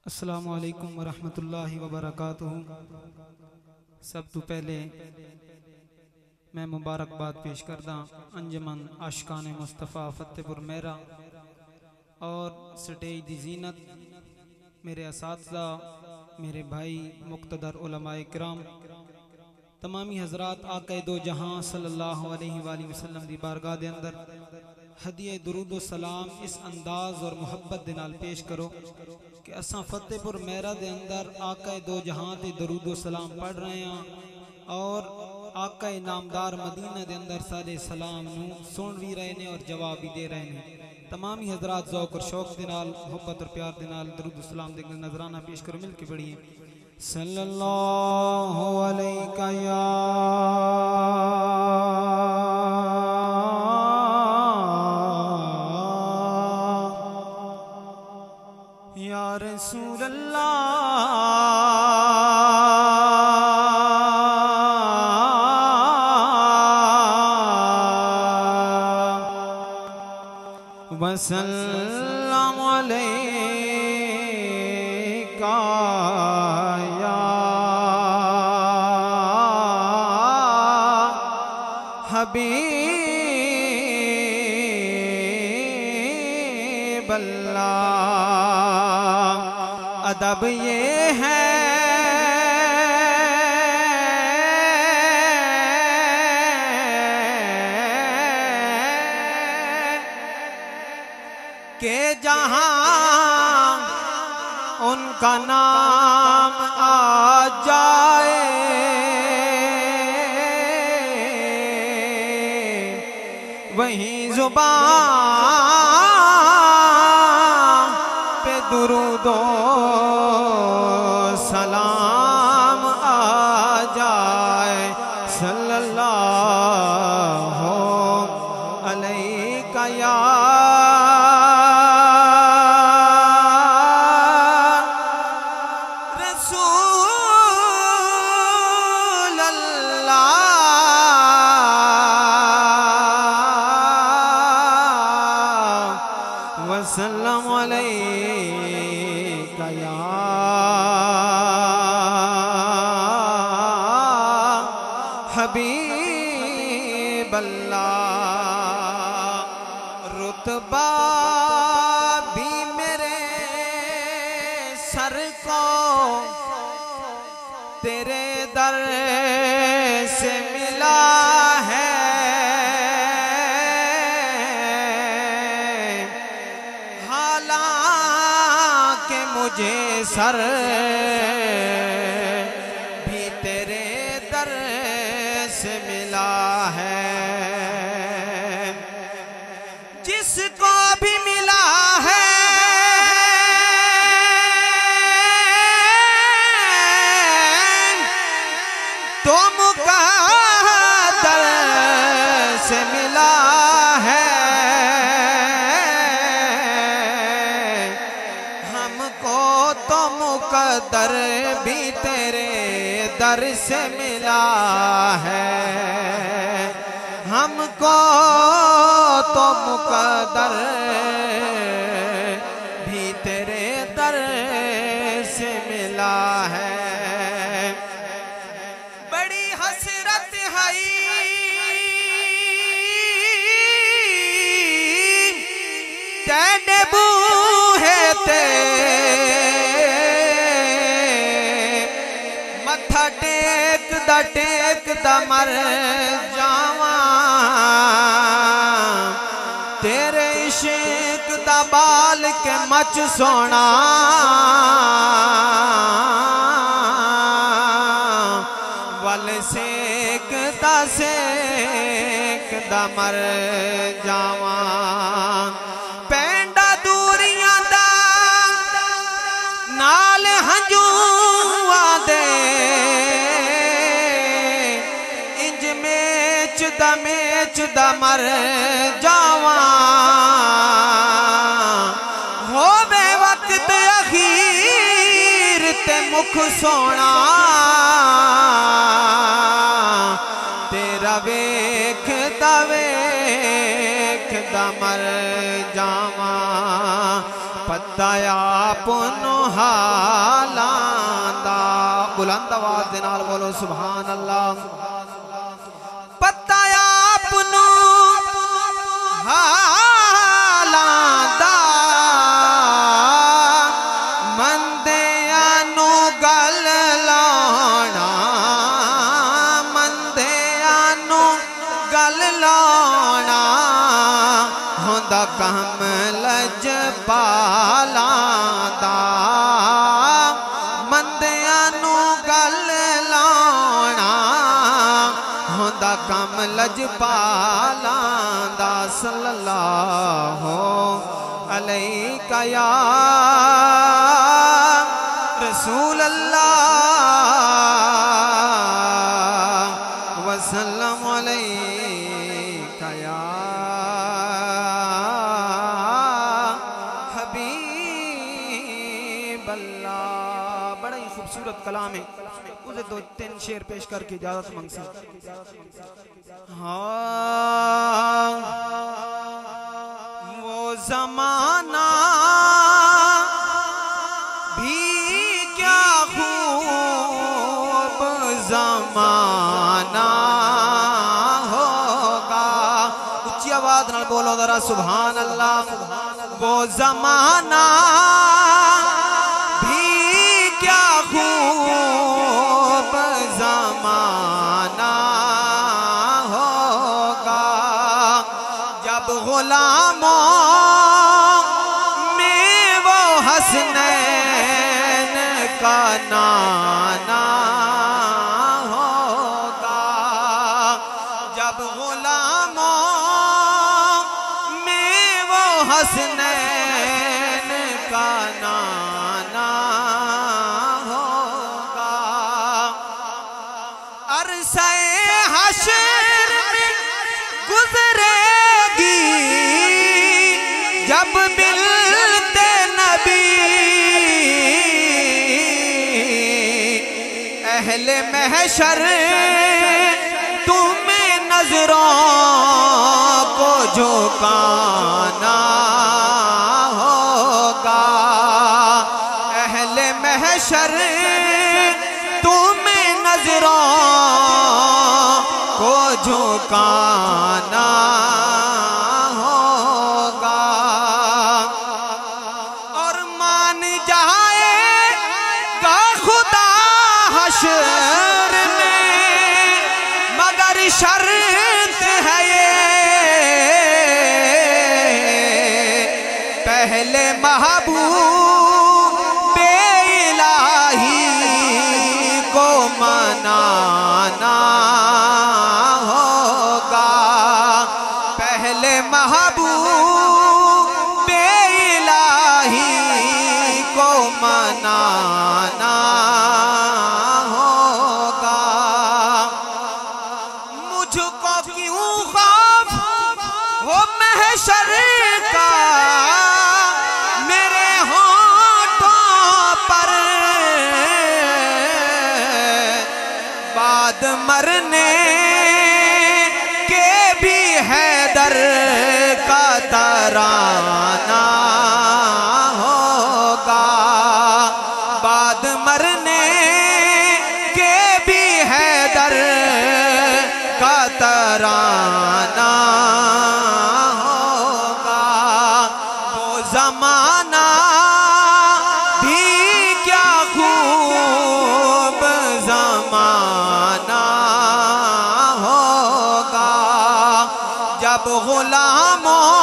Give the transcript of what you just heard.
अस्सलामु अलैकुम वरहमतुल्लाहि वबरकातुहू। सब तो पहले मैं मुबारकबाद पेश करदा अंजमन आशिकान मुस्तफ़ा फतेहपुर मेहरा और स्टेज दी जीनत मेरे असातिज़ा मेरे भाई मुक़्तदर उलमाए किराम तमामी हज़रात आक़ाए दो जहां सल्लल्लाहु अलैहि वसल्लम दी बारगाह दे अंदर हदिये दुरूद सलाम इस अंदाज और मुहब्बत दे नाल पेश करो कि असां फतेहपुर मेहरा दे अंदर आक़ाए दो जहां ते दुरूद सलाम पढ़ रहे हैं और आक़ाए नामदार मदीना दे अंदर सारे सलाम नू सुन भी रहे ने और जवाब भी दे रहे हैं। तमामी हज़रात ज़ौक़ और शौक़ दे नाल मुहब्बत और प्यार दे नाल दुरूद सलाम दे नजराना पेश करो। मिल के पढ़िए सल्लल्लाहु अलैका या रसूल अल्लाह वसल्लम अलैका या हबीब अल्लाह। अदब ये है कि जहां उनका नाम आ जाए वहीं ज़ुबान पे दुरूदो सलाम आ जाए। सल्लल्लाहु अलैका या रसूल अल्लाह वसल्लम अलैका या हबीब अल्लाह। रुतबा भी मेरे सर को तेरे दर से मिला है, हालांकि मुझे सर भी तेरे दर से मिला है। जिसको भी मिला है तो मुक़द्दर से मिला है, हमको तो मुक़द्दर भी तेरे दर से मिला है, हमको तो मुक़द्दर भी तेरे दर से मिला है। बड़ी हसरत है तेरे बूहे ते मत्था टेक दा मर जावा, तेरे इश्क दा बाल के मच सोना वल सेक दा मर जावा। पेंडा दूरियां दा नाल हंजूआ दे इंज मेच दा मर जावा। होवे वक्त अखीर ते मुख सोना तेरा वेखदा मर जावा। पता आपनो हालांदा। बुलंद आवाज दे नाल बोलो सुभान अल्लाह। पता आपनो हालांदा मंदियां नू गल लाना, मंदियां नू गल लाना होंदा काम लजपालांदा। मंदियां नू गल लाना होंदा काम लजपालांदा। सल्लल्लाहु अलैका या रसूल अल्लाह वसल्लम अलैका या हबीब अल्लाह। बड़ा ही खूबसूरत कलाम है, उसे 2-3 शेर पेश करके इजाजत मांग से। हाँ वो जमाना भी क्या खूब जमाना होगा। उच्ची आवाज नाल बोलो जरा सुभान अल्लाह। वो जमाना भी क्या खूब जमाना होगा जब गुलामों में वो हसनैन का नाना होगा। जब गुलामों में वो हसनैन का नाना होगा। अरसे हश्र में गुजरेगी जब मिलते नबी, अहले महशर तुम्हें नजरों को झुकाना होगा। अहले महशर तुम्हें नजरों को झुकाना होगा। और मान जाएगा खुदा हश्र में मगर शर्त है ये पहले महबूब इलाही को मनाना होगा। पहले महबूब इलाही को मनाना होगा। मुझको क्यों खौफ हो महशर का मेरे होठों पर बाद मरने के भी हैदर का तराना होगा। बाद मरने के भी हैदर का तराना होगा। वो जमाना भी क्या खूब जमाना होगा जब गुलामों